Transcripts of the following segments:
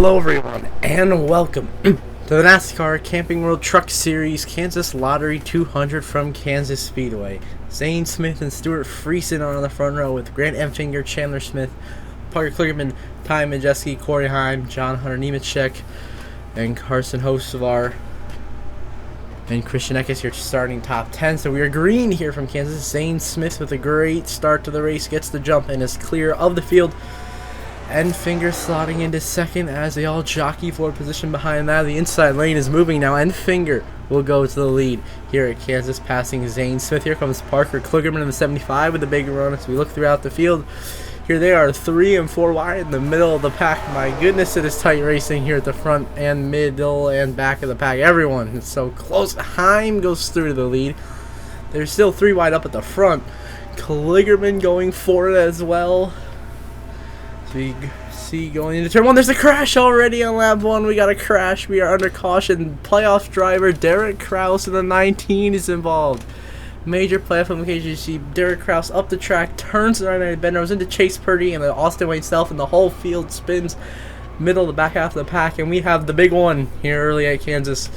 Hello everyone, and welcome to the NASCAR Camping World Truck Series Kansas Lottery 200 from Kansas Speedway. Zane Smith and Stuart Friesen are on the front row with Grant Enfinger, Chandler Smith, Parker Kligerman, Ty Majeski, Corey Heim, John Hunter Nemechek, and Carson Hocevar, and Christian Eckes here starting top 10. So we are green here from Kansas. Zane Smith with a great start to the race gets the jump and is clear of the field. Enfinger slotting into second as they all jockey for position behind that. The inside lane is moving now. Enfinger will go to the lead here at Kansas, passing Zane Smith. Here comes Parker Kligerman in the 75 with a big run as we look throughout the field. Here they are, 3 and 4 wide in the middle of the pack. My goodness, it is tight racing here at the front and middle and back of the pack. Everyone is so close. Heim goes through to the lead. There's still 3 wide up at the front. Kligerman going for it as well. We see going into turn 1. There's a crash already on lap 1. We got a crash. We are under caution. Playoff driver Derek Kraus in the 19 is involved. Major playoff implications. You see Derek Kraus up the track, turns right at Ben Rose into Chase Purdy and the Austin Wayne Self, and the whole field spins middle of the back half of the pack. And we have the big one here early at Kansas.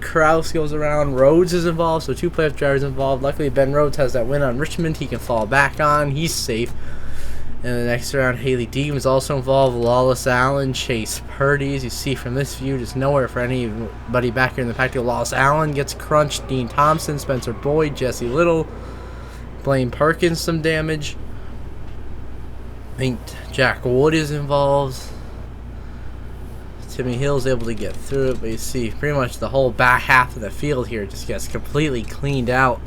Kraus goes around. Rhodes is involved, so 2 playoff drivers involved. Luckily, Ben Rhodes has that win on Richmond. He can fall back on. He's safe. In the next round, Haley Deem is also involved. Lawless Allen, Chase Purdy, as you see from this view, just nowhere for anybody back here in the pack. Lawless Allen gets crunched. Dean Thompson, Spencer Boyd, Jesse Little, Blaine Perkins, some damage. I think Jack Wood is involved. Timmy Hill's able to get through it, but you see pretty much the whole back half of the field here just gets completely cleaned out.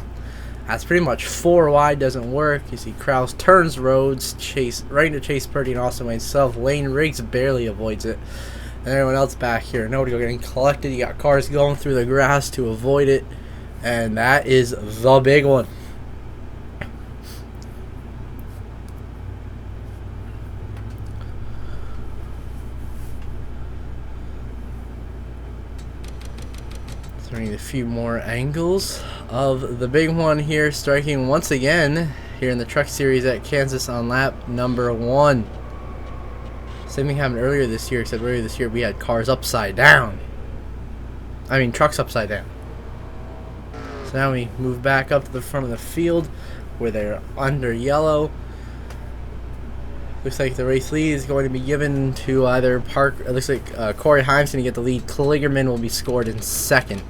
That's pretty much 4 wide, doesn't work. You see Kraus turns Rhodes, right into Chase Purdy and Austin Wayne Self. Lane Riggs barely avoids it. And everyone else back here, nobody getting collected. You got cars going through the grass to avoid it. And that is the big one. Turning a few more angles of the big one here, striking once again here in the Truck Series at Kansas on lap number 1. Same thing happened earlier this year, except earlier this year we had cars upside down. I mean trucks upside down. So now we move back up to the front of the field where they're under yellow. Looks like the race lead is going to be given to either it looks like Corey Heim's going to get the lead. Kligerman will be scored in second.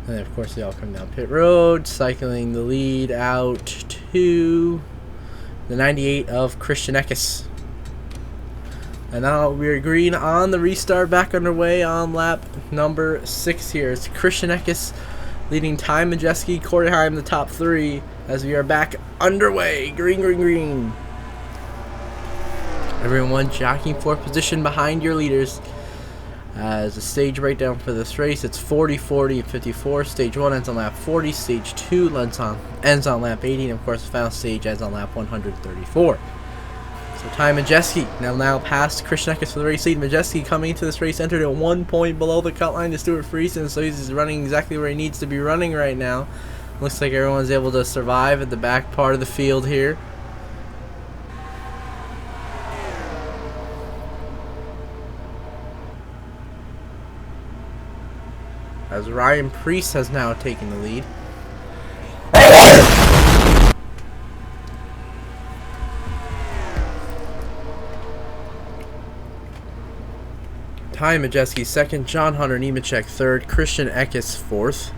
And then, of course, they all come down pit road, cycling the lead out to the 98 of Christian Eckes. And now we're green on the restart, back underway on lap number 6 here. It's Christian Eckes leading Ty Majeski, Corey Heim, the top 3, as we are back underway. Green, green, green. Everyone jockeying for position behind your leaders. As the stage breakdown for this race, it's 40, 40, and 54. Stage 1 ends on lap 40. Stage 2 ends on lap 80. And of course, the final stage ends on lap 134. So Ty Majeski now past Christian Eckes for the race lead. Majeski coming into this race entered at 1 point below the cut line to Stuart Friesen, so he's running exactly where he needs to be running right now. Looks like everyone's able to survive at the back part of the field here. As Ryan Preece has now taken the lead. Ty Majeski second, John Hunter Nemechek third, Christian Eckes fourth.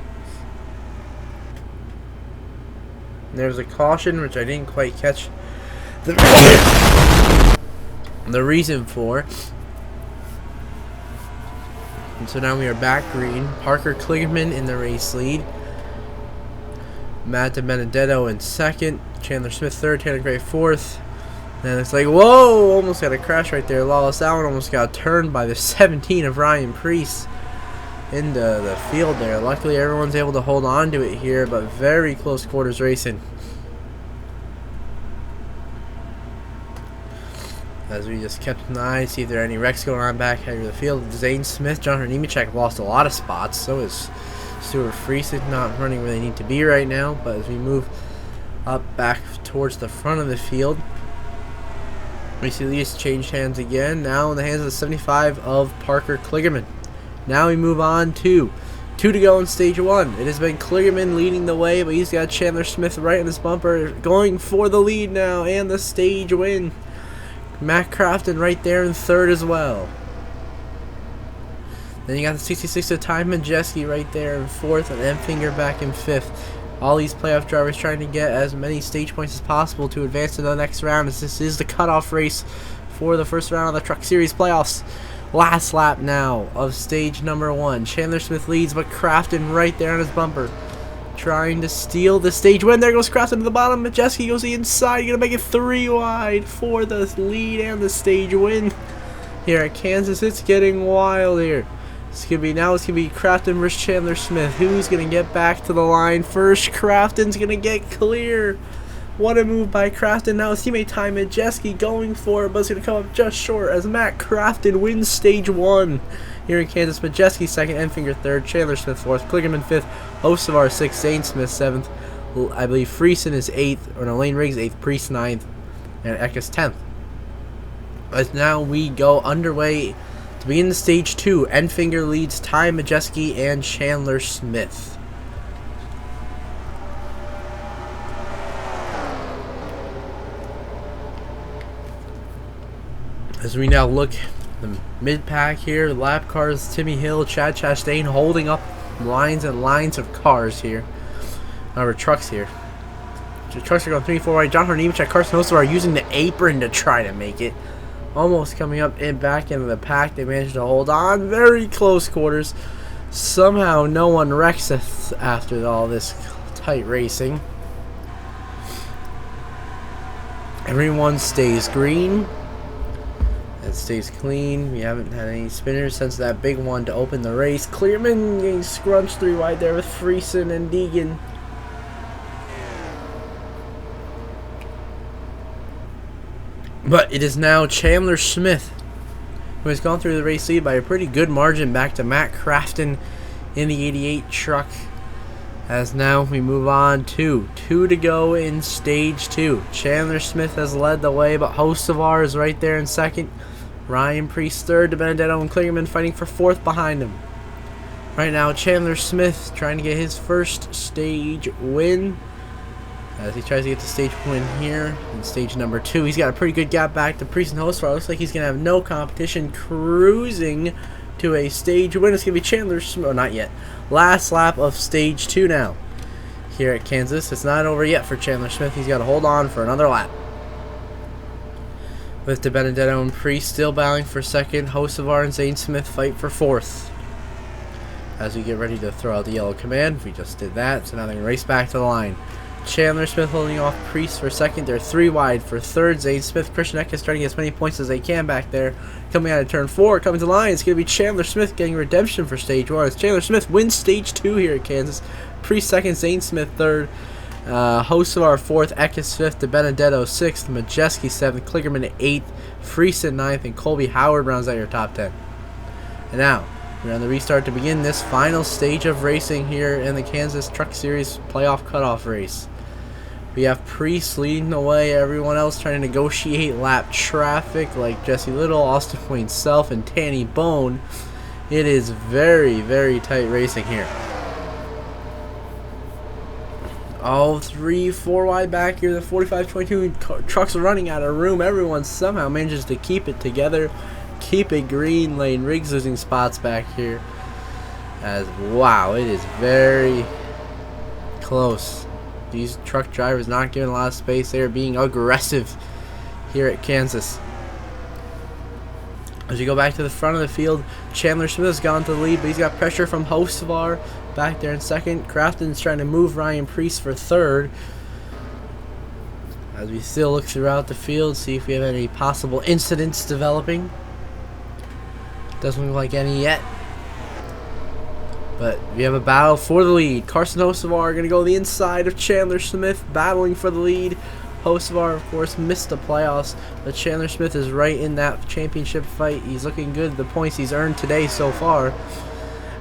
There's a caution, which I didn't quite catch the reason for. And so now we are back green. Parker Kligerman in the race lead. Matt DiBenedetto in second. Chandler Smith third. Tanner Gray fourth. And it's like, whoa! Almost got a crash right there. Lawless Allen almost got turned by the 17 of Ryan Preece into the field there. Luckily, everyone's able to hold on to it here, but very close quarters racing. As we just kept an eye, see if there are any wrecks going on back here in the field. Zane Smith, John Hunter Nemechek lost a lot of spots. So is Stuart Friesen, not running where they need to be right now. But as we move up back towards the front of the field, We see these change hands again, now in the hands of the 75 of Parker Kligerman. Now we move on to 2 to go in stage 1. It has been Kligerman leading the way, but he's got Chandler Smith right in his bumper, going for the lead now and the stage win. Matt Crafton right there in 3rd as well. Then you got the 66 of Ty Majeski right there in 4th, and Enfinger back in 5th. All these playoff drivers trying to get as many stage points as possible to advance to the next round, as this is the cutoff race for the first round of the Truck Series playoffs. Last lap now of stage number 1. Chandler Smith leads, but Crafton right there on his bumper, trying to steal the stage win. There goes Crafton to the bottom. Majeski goes the inside, gonna make it 3 wide for the lead and the stage win. Here at Kansas, it's getting wild here. It's gonna be Crafton versus Chandler Smith. Who's gonna get back to the line first? Crafton's gonna get clear. What a move by Crafton. Now his teammate Ty Majeski going for it, but it's gonna come up just short as Matt Crafton wins stage 1 here in Kansas. Majeski 2nd, Enfinger 3rd, Chandler Smith 4th, Kligerman 5th, Osavar 6th, Zane Smith 7th. I believe Friesen is 8th, or no, Lane Riggs 8th, Priest 9th, and Eckes 10th. As now we go underway. To begin the stage 2, Enfinger leads Ty Majeski and Chandler Smith. As we now look the mid-pack here, lap cars, Timmy Hill, Chad Chastain holding up lines and lines of cars here. Trucks here. The trucks are going 3-4 wide. John Harnimich and Carson Hocevar are using the apron to try to make it. Almost coming up and back into the pack. They managed to hold on. Very close quarters. Somehow no one wrecks after all this tight racing. Everyone stays green. It stays clean. We haven't had any spinners since that big one to open the race. Kligerman getting scrunched 3 wide there with Friesen and Deegan. But it is now Chandler Smith who has gone through the race lead by a pretty good margin back to Matt Crafton in the 88 truck. As now we move on to 2 to go in stage 2. Chandler Smith has led the way, but Hocevar is right there in 2nd. Ryan Priest 3rd, DiBenedetto and Kligerman fighting for 4th behind him. Right now Chandler Smith trying to get his first stage win, as he tries to get to stage 1 here in stage number 2. He's got a pretty good gap back to Priest and Hocevar. Looks like he's going to have no competition, cruising to a stage win. It's going to be Chandler Smith. Oh, not yet. Last lap of stage 2 now here at Kansas. It's not over yet for Chandler Smith. He's got to hold on for another lap. With DiBenedetto and Priest still battling for 2nd. Hocevar and Zane Smith fight for 4th. As we get ready to throw out the yellow command, we just did that. So now they can race back to the line. Chandler Smith holding off Priest for 2nd. They're 3 wide for 3rd. Zane Smith, Christian Eckes trying to get as many points as they can back there. Coming out of turn 4, coming to the line, it's going to be Chandler Smith getting redemption for stage 1. As Chandler Smith wins stage 2 here at Kansas. Priest 2nd, Zane Smith 3rd. Hocevar 4th, Eckes 5th, DiBenedetto 6th, Majeski 7th, Kligerman 8th, Friesen 9th, and Colby Howard rounds out your top 10. And now, we're on the restart to begin this final stage of racing here in the Kansas Truck Series playoff cutoff race. We have Priest leading the way, everyone else trying to negotiate lap traffic like Jesse Little, Austin Wayne Self, and Tanny Bone. It is very, very tight racing here. All 3-4 wide back here. The 45-22 trucks are running out of room. Everyone somehow manages to keep it together, keep it green. Lane Riggs losing spots back here. As wow, it is very close. These truck drivers not giving a lot of space. They are being aggressive here at Kansas. As you go back to the front of the field, Chandler Smith has gone to the lead, but he's got pressure from Hocevar back there in 2nd. Crafton's trying to move Ryan Priest for 3rd. As we still look throughout the field, see if we have any possible incidents developing. Doesn't look like any yet. But we have a battle for the lead. Carson Hocevar going to go the inside of Chandler Smith, battling for the lead. Hocevar, of course, missed the playoffs, but Chandler Smith is right in that championship fight. He's looking good, the points he's earned today so far.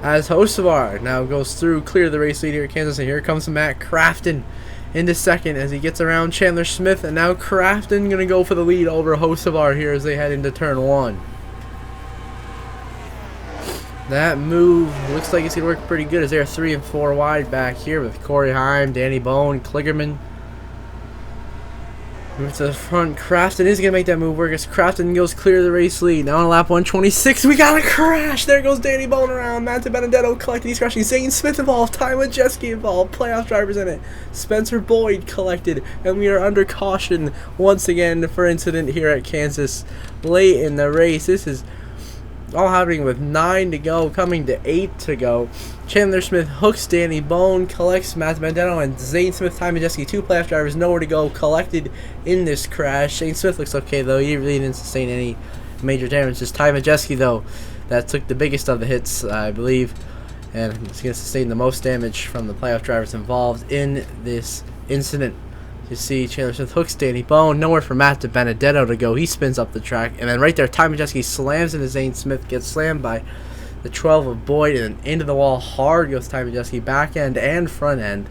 As Hocevar now goes through, clear the race lead here at Kansas, and here comes Matt Crafton into second as he gets around Chandler Smith, and now Crafton going to go for the lead over Hocevar here as they head into turn 1. That move looks like it's going to work pretty good as they're 3 and 4 wide back here with Corey Heim, Danny Bone, Kligerman. Move to the front. Crafton is going to make that move work as Crafton goes clear of the race lead. Now on lap 126, we got a crash. There goes Danny Bone around. Matt Benedetto collected. He's crashing. Zane Smith involved. Ty Majeski involved. Playoff drivers in it. Spencer Boyd collected. And we are under caution once again for incident here at Kansas late in the race. This is all happening with 9 to go, coming to 8 to go. Chandler Smith hooks Danny Bone, collects Matt Bandeno, and Zane Smith, Ty Majeski, 2 playoff drivers, nowhere to go, collected in this crash. Shane Smith looks okay, though. He really didn't sustain any major damage. Just Ty Majeski, though, that took the biggest of the hits, I believe, and it's going to sustain the most damage from the playoff drivers involved in this incident. You see Chandler Smith hooks Danny Bone, nowhere for Matt Benedetto to go. He spins up the track, and then right there, Ty Majeski slams into Zane Smith, gets slammed by the 12 of Boyd, and then into the wall hard goes Ty Majeski, back end and front end.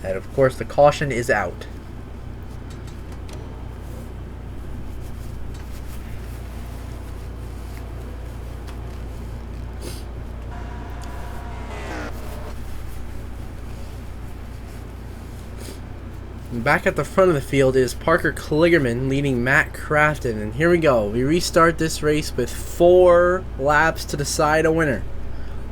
And of course, the caution is out. Back at the front of the field is Parker Kligerman leading Matt Crafton, and here we go. We restart this race with 4 laps to decide a winner.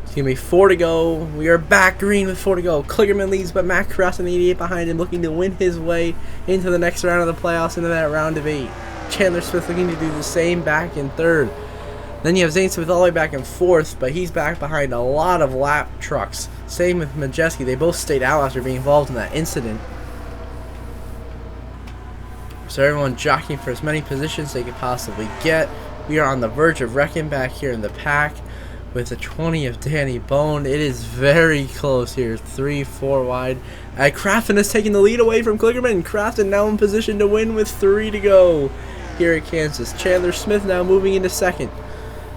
It's going to be 4 to go. We are back green with 4 to go. Kligerman leads, but Matt Crafton, 88 behind him, looking to win his way into the next round of the playoffs, into that round of 8. Chandler Smith looking to do the same back in 3rd. Then you have Zane Smith all the way back in 4th, but he's back behind a lot of lap trucks. Same with Majeski. They both stayed out after being involved in that incident. So everyone jockeying for as many positions they could possibly get. We are on the verge of wrecking back here in the pack with the 20 of Danny Bone. It is very close here, 3-4 wide. Crafton is taking the lead away from Kligerman. Crafton now in position to win with 3 to go here at Kansas. Chandler Smith now moving into 2nd.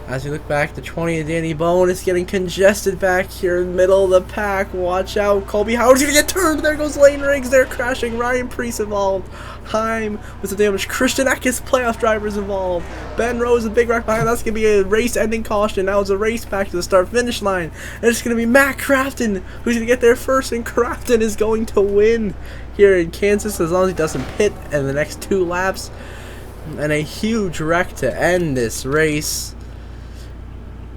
As we look back, the 20 of Danny Bone is getting congested back here in the middle of the pack. Watch out. Colby Howard's going to get turned. There goes Lane Riggs. They're crashing. Ryan Priest involved. Heim with the damage. Christian Eckes, playoff drivers involved. Ben Rose, a big wreck behind. That's going to be a race-ending caution. Now it's a race back to the start-finish line. And it's going to be Matt Crafton who's going to get there first. And Crafton is going to win here in Kansas as long as he doesn't pit in the next 2 laps. And a huge wreck to end this race.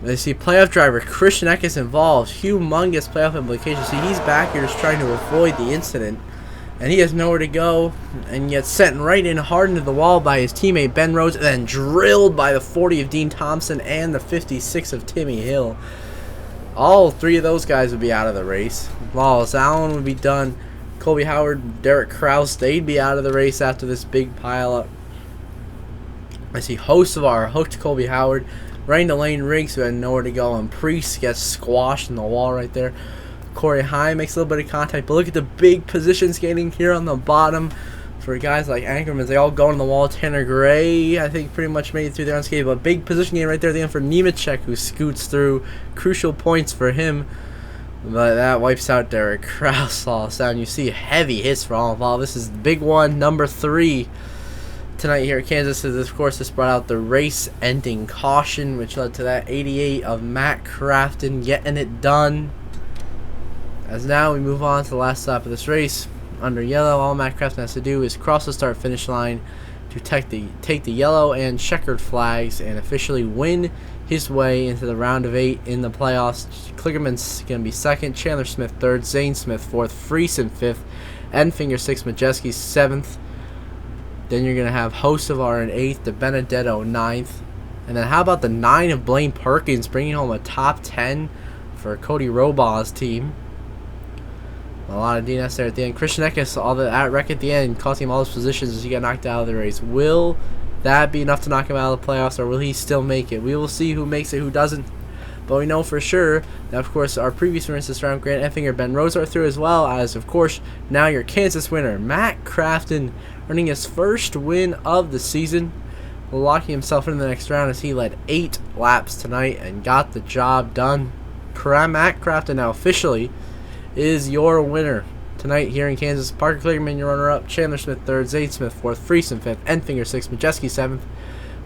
They see playoff driver Christian Eckes involved. Humongous playoff implications. See, he's back here just trying to avoid the incident. And he has nowhere to go. And gets sent right in hard into the wall by his teammate Ben Rhodes. And then drilled by the 40 of Dean Thompson and the 56 of Timmy Hill. All 3 of those guys would be out of the race. Wallace Allen would be done. Colby Howard, Derek Krause, they'd be out of the race after this big pileup. I see Hocevar hooked Colby Howard. Right into Lane Riggs, who had nowhere to go, and Priest gets squashed in the wall right there. Corey Heim makes a little bit of contact, but look at the big position skating here on the bottom for guys like Anchorman. They all go in the wall. Tanner Gray, I think, pretty much made it through there unscathed, but big position game right there at the end for Nemechek, who scoots through. Crucial points for him, but that wipes out Derek Krause all down. You see heavy hits for all involved. This is the big one, number 3. Tonight here at Kansas, is of course this brought out the race-ending caution, which led to that 88 of Matt Crafton getting it done. As now we move on to the last lap of this race. Under yellow, all Matt Crafton has to do is cross the start-finish line to take the yellow and checkered flags and officially win his way into the round of 8 in the playoffs. Kligerman's going to be 2nd, Chandler Smith 3rd, Zane Smith 4th, Friesen 5th, Enfinger 6th, Majeski 7th. Then you're going to have Hocevar in 8th, the Benedetto 9th. And then how about the 9 of Blaine Perkins bringing home a top 10 for Cody Robaugh's team. A lot of DNS there at the end. Christian Eckes, all that wreck at the end, costing him all his positions as he got knocked out of the race. Will that be enough to knock him out of the playoffs, or will he still make it? We will see who makes it, who doesn't. But we know for sure that, of course, our previous winners this round, Grant Enfinger, Ben Rose, are through as well as, of course, now your Kansas winner, Matt Crafton, earning his first win of the season, locking himself into the next round as he led 8 laps tonight and got the job done. Matt Crafton now officially is your winner. Tonight here in Kansas, Parker Kligerman, your runner-up, Chandler Smith 3rd, Zane Smith 4th, Friesen 5th, Enfinger 6th, Majeski 7th,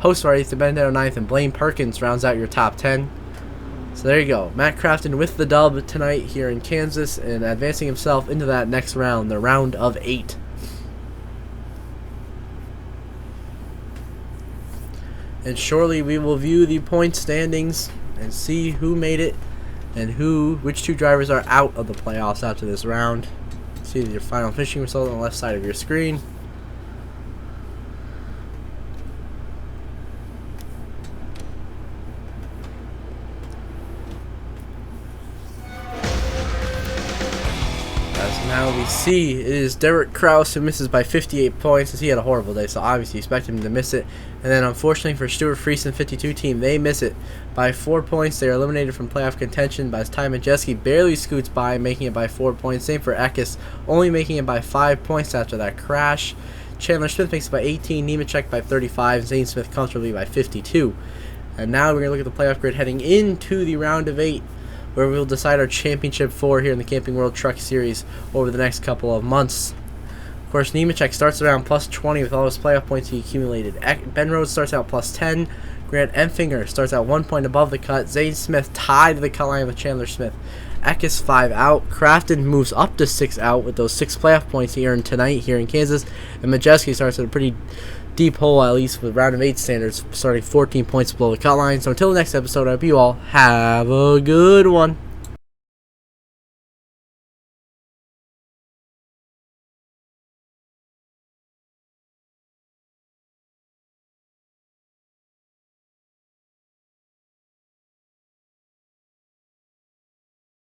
Hostwar 8th, Benedetto 9th, and Blaine Perkins rounds out your top 10. So there you go. Matt Crafton with the dub tonight here in Kansas and advancing himself into that next round, the round of 8. And shortly we will view the point standings and see who made it and which two drivers are out of the playoffs after this round. See your final finishing result on the left side of your screen. As now we see, it is Derek Kraus who misses by 58 points as he had a horrible day, so obviously you expect him to miss it. And then unfortunately for Stuart Friesen 52 team, they miss it by 4 points. They are eliminated from playoff contention by Ty Majeski barely scoots by, making it by 4 points. Same for Eckes, only making it by 5 points after that crash. Chandler Smith makes it by 18, Nemechek by 35, Zane Smith comfortably by 52. And now we're going to look at the playoff grid heading into the round of 8, where we will decide our championship 4 here in the Camping World Truck Series over the next couple of months. Of course, Nemechek starts around plus 20 with all his playoff points he accumulated. Ben Rhodes starts out plus 10. Grant Enfinger starts out 1 point above the cut. Zane Smith tied the cut line with Chandler Smith. Eckes 5 out. Crafton moves up to 6 out with those 6 playoff points he earned tonight here in Kansas. And Majeski starts at a pretty deep hole, at least with round of 8 standards, starting 14 points below the cut line. So until the next episode, I hope you all have a good one.